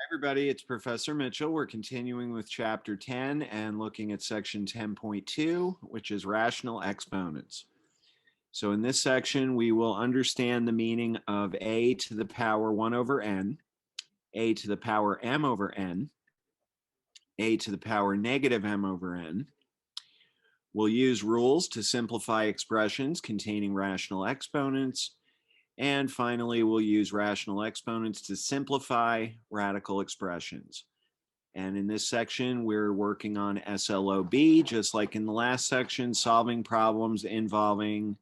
Everybody, it's Professor Mitchell. We're continuing with Chapter 10 and looking at Section 10.2, which is Rational Exponents. So in this section, we will understand the meaning of a to the power 1 over n, a to the power m over n, a to the power negative m over n. We'll use rules to simplify expressions containing rational exponents. And finally, we'll use rational exponents to simplify radical expressions. And in this section, we're working on SLOB, just like in the last section, solving problems involving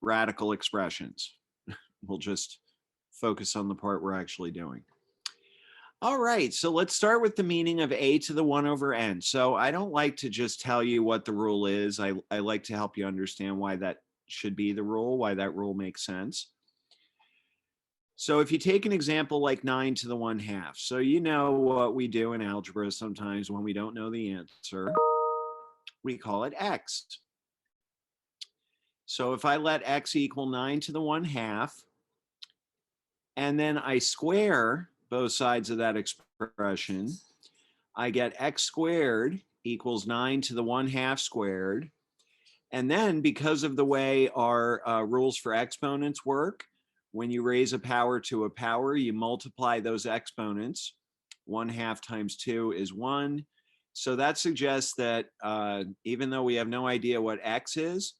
radical expressions. We'll just focus on the part we're actually doing. All right, so let's start with the meaning of a to the 1 over n. So I don't like to just tell you what the rule is. I like to help you understand why that should be the rule, why that rule makes sense. So if you take an example like 9 to the 1/2, so you know what we do in algebra sometimes when we don't know the answer, we call it x. So if I let x equal 9 to the 1/2, and then I square both sides of that expression, I get x squared equals 9 to the 1/2 squared. And then because of the way our rules for exponents work, when you raise a power to a power, you multiply those exponents. 1/2 times 2 is 1. So that suggests that even though we have no idea what x is,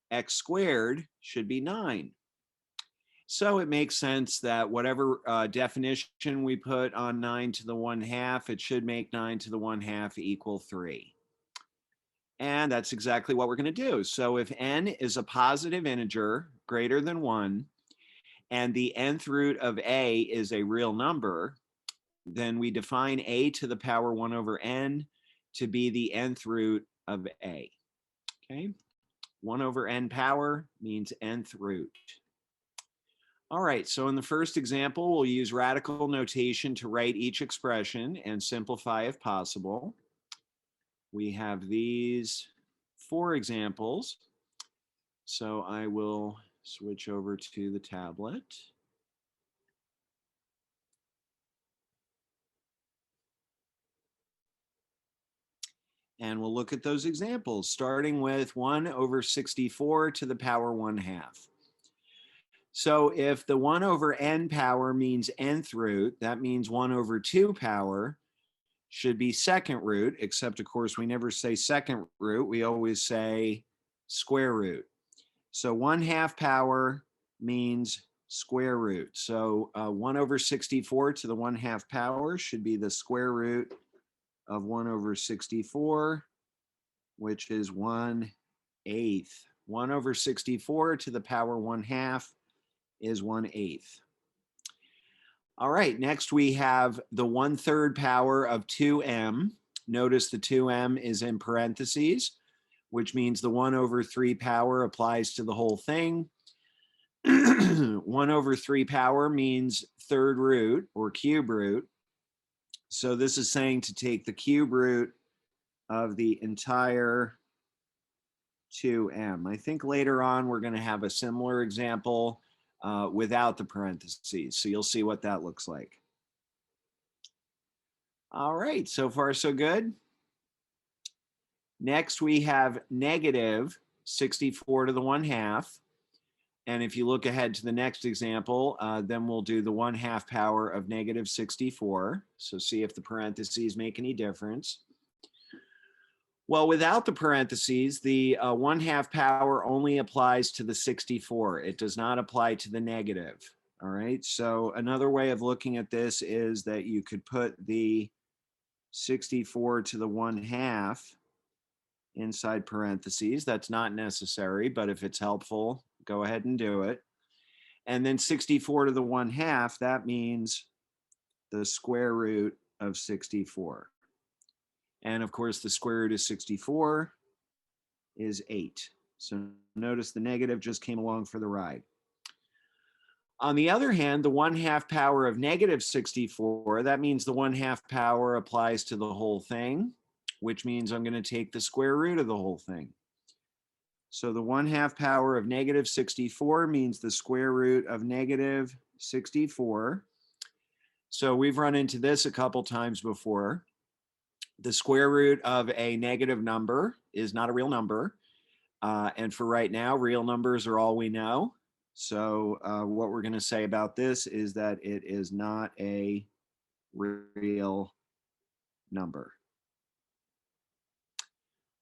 x squared should be 9. So it makes sense that whatever definition we put on 9 to the 1/2, it should make 9 to the 1/2 equal 3. And that's exactly what we're going to do. So if n is a positive integer greater than 1, and the nth root of a is a real number, then we define a to the power 1 over n to be the nth root of a. Okay, 1 over n power means nth root. All right, so in the first example, we'll use radical notation to write each expression and simplify if possible. We have these 4 examples. So I will switch over to the tablet. And we'll look at those examples, starting with 1 over 64 to the power 1/2. So if the 1 over n power means nth root, that means 1 over 2 power should be second root, except of course we never say second root, we always say square root. So 1/2 power means square root. So 1 over 64 to the 1/2 power should be the square root of 1 over 64, which is 1/8. 1 over 64 to the power 1/2 is 1/8. All right, next we have the 1/3 power of 2m. Notice the 2m is in parentheses, which means the 1 over 3 power applies to the whole thing. 1 over 3 power means third root or cube root. So this is saying to take the cube root of the entire 2m. I think later on we're going to have a similar example without the parentheses. So you'll see what that looks like. All right, so far so good. Next we have negative 64 to the 1/2. And if you look ahead to the next example, then we'll do the 1/2 power of negative 64. So see if the parentheses make any difference. Well, without the parentheses, the 1/2 power only applies to the 64. It does not apply to the negative. All right, so another way of looking at this is that you could put the 64 to the 1/2 inside parentheses. That's not necessary, but if it's helpful, go ahead and do it. And then 64 to the 1/2, that means the square root of 64. And of course, the square root of 64 is 8. So notice the negative just came along for the ride. On the other hand, the 1/2 power of negative 64, that means the 1/2 power applies to the whole thing, which means I'm going to take the square root of the whole thing. So the 1/2 power of negative 64 means the square root of negative 64. So we've run into this a couple times before. The square root of a negative number is not a real number. And for right now, real numbers are all we know. So what we're going to say about this is that it is not a real number.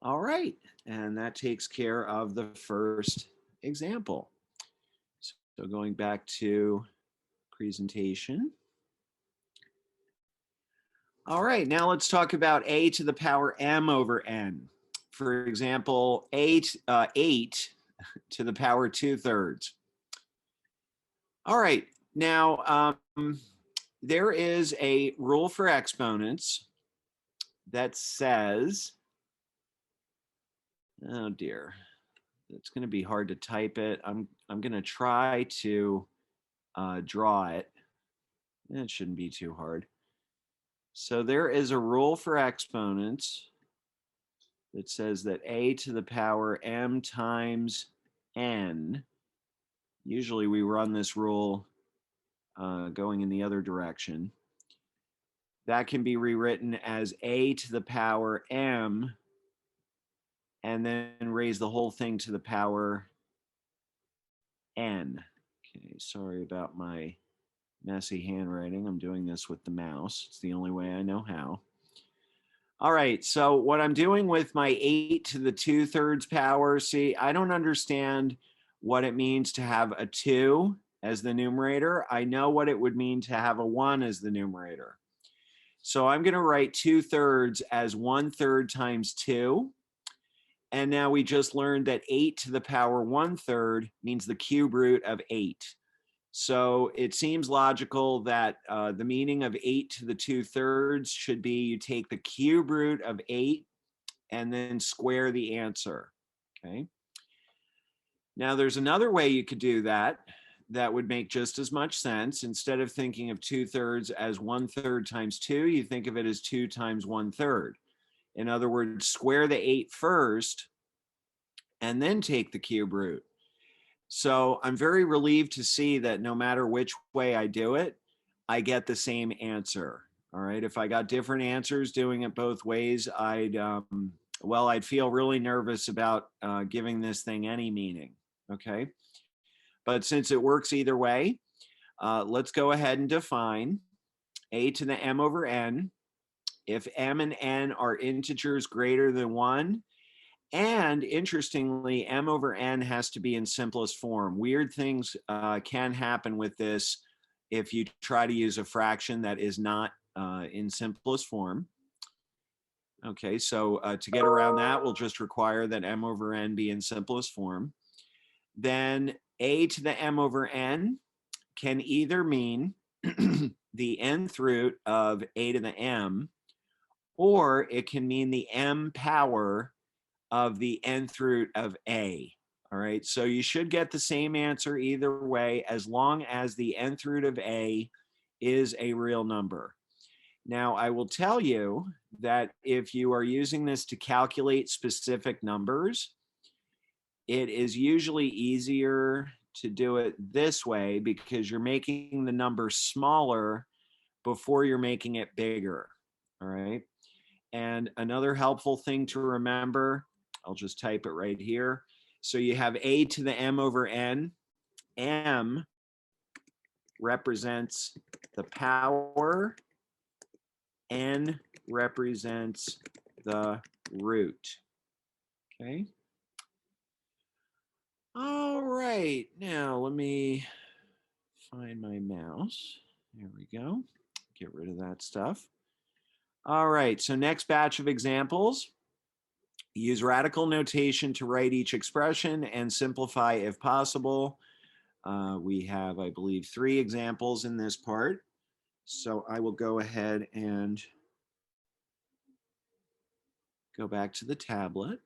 All right, and that takes care of the first example. So going back to presentation. All right, now let's talk about a to the power m over n. For example, 8 to the power 2/3. All right, now there is a rule for exponents that says, oh dear, it's going to be hard to type it. I'm going to try to draw it. It shouldn't be too hard. So there is a rule for exponents that says that a to the power m times n, usually we run this rule going in the other direction, that can be rewritten as a to the power m and then raise the whole thing to the power n. Okay, sorry about my messy handwriting. I'm doing this with the mouse. It's the only way I know how. All right, so what I'm doing with my 8 to the 2/3 power, see, I don't understand what it means to have a 2 as the numerator. I know what it would mean to have a 1 as the numerator. So I'm going to write 2/3 as 1/3 times 2. And now we just learned that 8 to the power 1/3 means the cube root of 8. So it seems logical that the meaning of 8 to the 2/3 should be you take the cube root of 8 and then square the answer. Okay. Now there's another way you could do that that would make just as much sense. Instead of thinking of 2/3 as 1/3 times 2, you think of it as 2 times 1/3. In other words, square the 8 first and then take the cube root. So I'm very relieved to see that no matter which way I do it, I get the same answer. All right. If I got different answers doing it both ways, I'd feel really nervous about giving this thing any meaning. Okay. But since it works either way, let's go ahead and define a to the m over n. If m and n are integers greater than 1, and interestingly, m over n has to be in simplest form. Weird things can happen with this if you try to use a fraction that is not in simplest form. Okay, so to get around that, we'll just require that m over n be in simplest form. Then a to the m over n can either mean the nth root of a to the m, or it can mean the m power of the nth root of a. All right, so you should get the same answer either way as long as the nth root of a is a real number. Now, I will tell you that if you are using this to calculate specific numbers, it is usually easier to do it this way because you're making the number smaller before you're making it bigger. All right. And another helpful thing to remember, I'll just type it right here. So you have a to the m over n. M represents the power, n represents the root. Okay. All right, now let me find my mouse. There we go. Get rid of that stuff. All right, so next batch of examples. Use radical notation to write each expression and simplify if possible. We have, I believe, 3 examples in this part. So I will go ahead and go back to the tablet.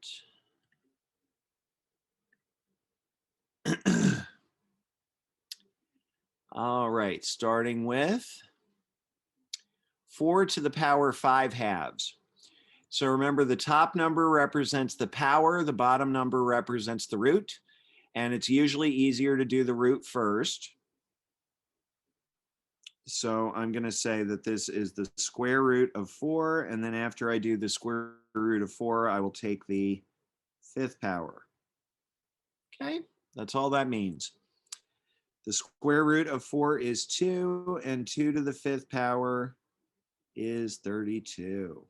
All right, starting with 4 to the power 5 halves. So remember, the top number represents the power, the bottom number represents the root, and it's usually easier to do the root first. So I'm going to say that this is the square root of 4. And then after I do the square root of 4, I will take the 5th power. Okay, that's all that means. The square root of 4 is 2, and 2 to the 5th power is 32.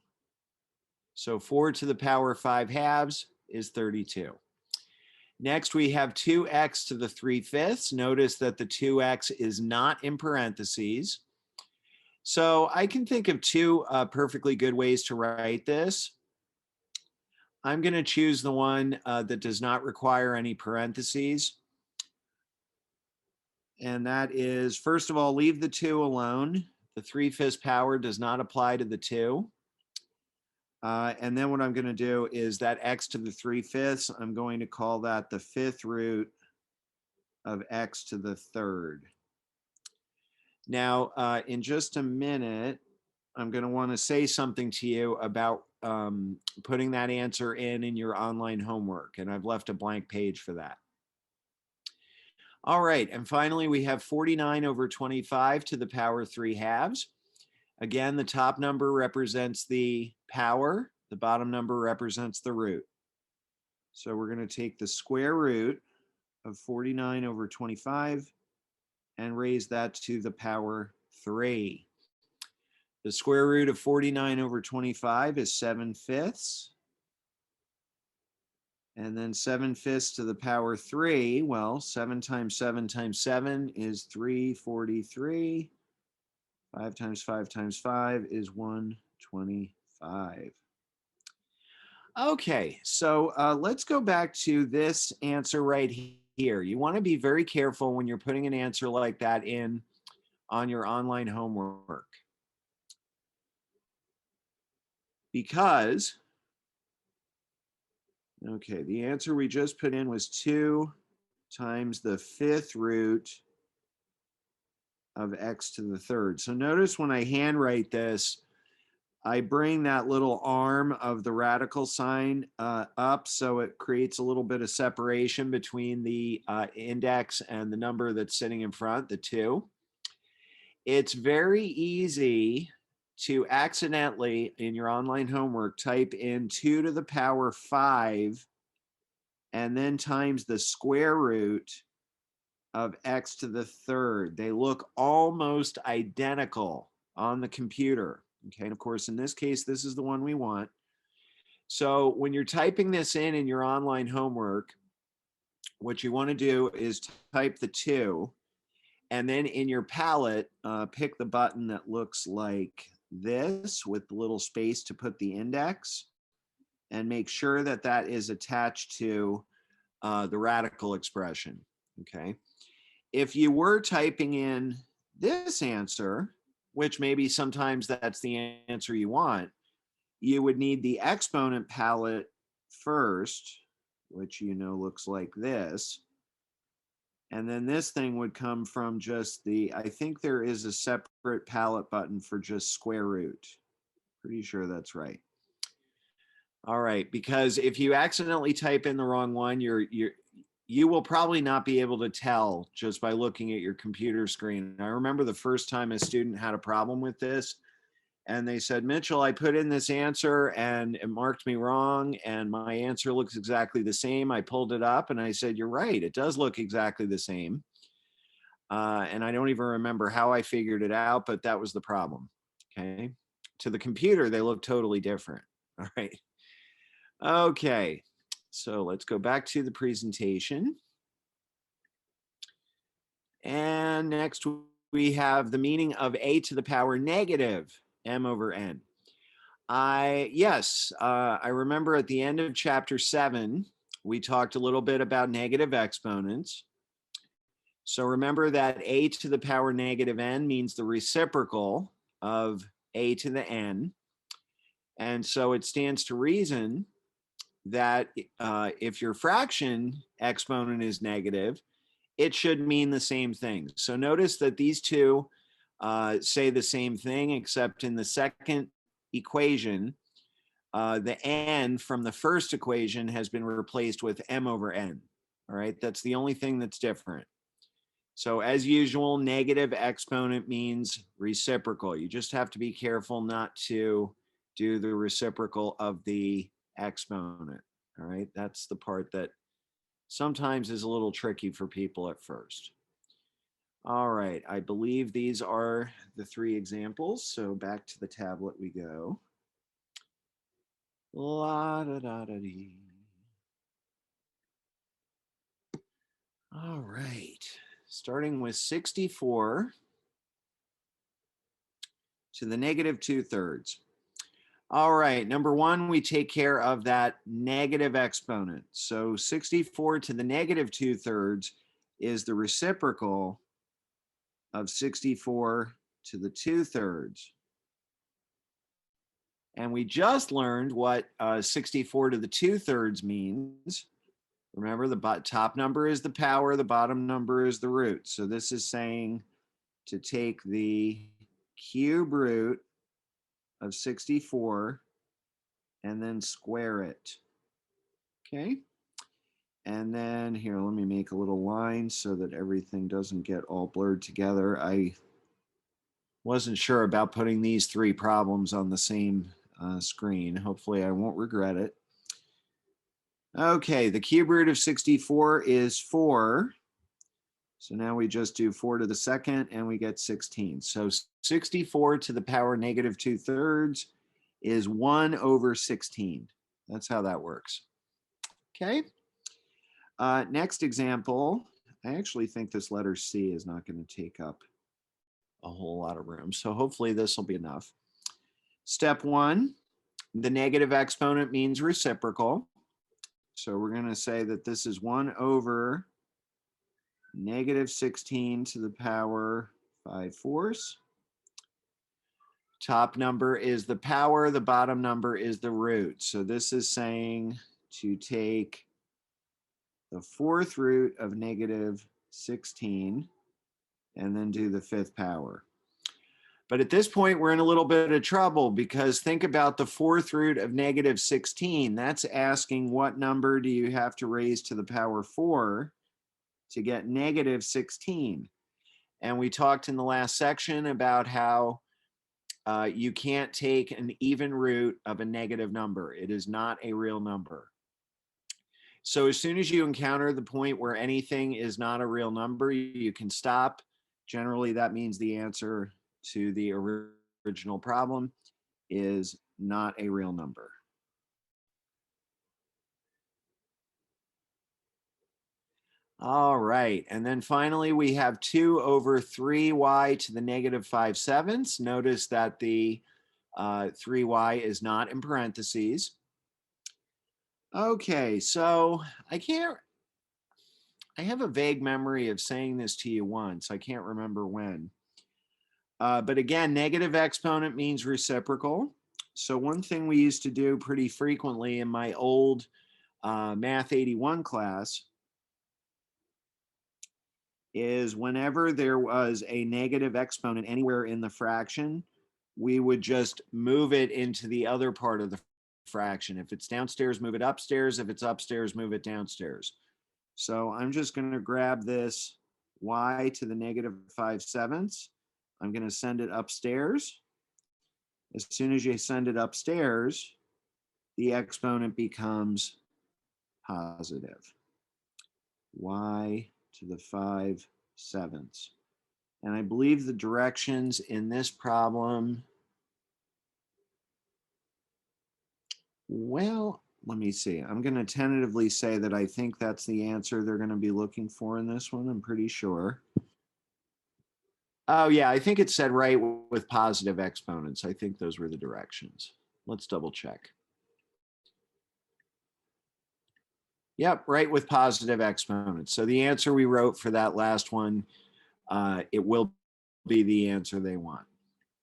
So 4 to the power 5 halves is 32. Next, we have 2x to the 3/5. Notice that the 2x is not in parentheses. So I can think of two perfectly good ways to write this. I'm going to choose the one that does not require any parentheses. And that is, first of all, leave the 2 alone. The 3/5 power does not apply to the 2. And then what I'm going to do is that x to the 3/5, I'm going to call that the 5th root of x to the 3rd. Now, in just a minute, I'm going to want to say something to you about putting that answer in your online homework. And I've left a blank page for that. All right. And finally, we have 49 over 25 to the power 3 halves. Again, the top number represents the power. The bottom number represents the root. So we're going to take the square root of 49 over 25 and raise that to the power 3. The square root of 49 over 25 is 7/5. And then 7/5 to the power 3, well, 7 times 7 times 7 is 343. 5 times 5 times 5 is 125. Okay, so let's go back to this answer right here. You want to be very careful when you're putting an answer like that in on your online homework. Because, okay, the answer we just put in was 2 times the 5th root of x to the 3rd. So notice when I handwrite this, I bring that little arm of the radical sign up so it creates a little bit of separation between the index and the number that's sitting in front, the 2. It's very easy to accidentally, in your online homework, type in 2 to the power 5 and then times the square root of x to the 3rd. They look almost identical on the computer. Okay, and of course, in this case, this is the one we want. So when you're typing this in your online homework, what you want to do is type the 2, and then in your palette, pick the button that looks like this with the little space to put the index, and make sure that that is attached to the radical expression. Okay. If you were typing in this answer, which maybe sometimes that's the answer you want, you would need the exponent palette first, which you know looks like this. And then this thing would come from just the, I think there is a separate palette button for just square root. Pretty sure that's right. All right, because if you accidentally type in the wrong one, you will probably not be able to tell just by looking at your computer screen. I remember the first time a student had a problem with this, and they said, Mitchell, I put in this answer and it marked me wrong, and my answer looks exactly the same. I pulled it up and I said, you're right, it does look exactly the same. And I don't even remember how I figured it out, but that was the problem. Okay. To the computer, they look totally different. All right. Okay. So let's go back to the presentation. And next we have the meaning of a to the power negative m over n. I remember at the end of chapter 7, we talked a little bit about negative exponents. So remember that a to the power negative n means the reciprocal of a to the n. And so it stands to reason that if your fraction exponent is negative, it should mean the same thing. So notice that these two say the same thing, except in the second equation, the n from the first equation has been replaced with m over n. All right, that's the only thing that's different. So as usual, negative exponent means reciprocal. You just have to be careful not to do the reciprocal of the exponent. All right, that's the part that sometimes is a little tricky for people at first. All right, I believe these are the 3 examples. So back to the tablet we go. La da da da dee. All right, starting with 64 to the negative 2/3. All right, number 1, we take care of that negative exponent. So 64 to the negative 2/3 is the reciprocal of 64 to the 2/3. And we just learned what 64 to the 2/3 means. Remember, the top number is the power, the bottom number is the root. So this is saying to take the cube root of 64 and then square it. Okay. And then here, let me make a little line so that everything doesn't get all blurred together. I wasn't sure about putting these 3 problems on the same screen. Hopefully I won't regret it. Okay, the cube root of 64 is 4. So now we just do 4 to the second and we get 16. So 64 to the power negative 2/3 is 1 over 16. That's how that works. Okay. Next example, I actually think this letter C is not going to take up a whole lot of room. So hopefully this will be enough. Step 1, the negative exponent means reciprocal. So we're going to say that this is 1 over negative 16 to the power 5/4. Top number is the power, the bottom number is the root. So this is saying to take the 4th root of negative 16 and then do the 5th power. But at this point, we're in a little bit of trouble because think about the 4th root of negative 16. That's asking what number do you have to raise to the power 4 to get negative 16. And we talked in the last section about how you can't take an even root of a negative number. It is not a real number. So as soon as you encounter the point where anything is not a real number, you can stop. Generally, that means the answer to the original problem is not a real number. All right, and then finally we have 2 over 3y to the negative 5/7. Notice that the 3y is not in parentheses. Okay, so I have a vague memory of saying this to you once. I can't remember when. But again, negative exponent means reciprocal. So one thing we used to do pretty frequently in my old Math 81 class is whenever there was a negative exponent anywhere in the fraction, we would just move it into the other part of the fraction. If it's downstairs, move it upstairs. If it's upstairs, move it downstairs. So I'm just going to grab this y to the negative 5/7. I'm going to send it upstairs. As soon as you send it upstairs, the exponent becomes positive. Y to the 5/7. And I believe the directions in this problem, well, let me see. I'm going to tentatively say that I think that's the answer they're going to be looking for in this one. I'm pretty sure. Oh, yeah, I think it said right with positive exponents. I think those were the directions. Let's double check. Yep, right with positive exponents. So the answer we wrote for that last one, it will be the answer they want.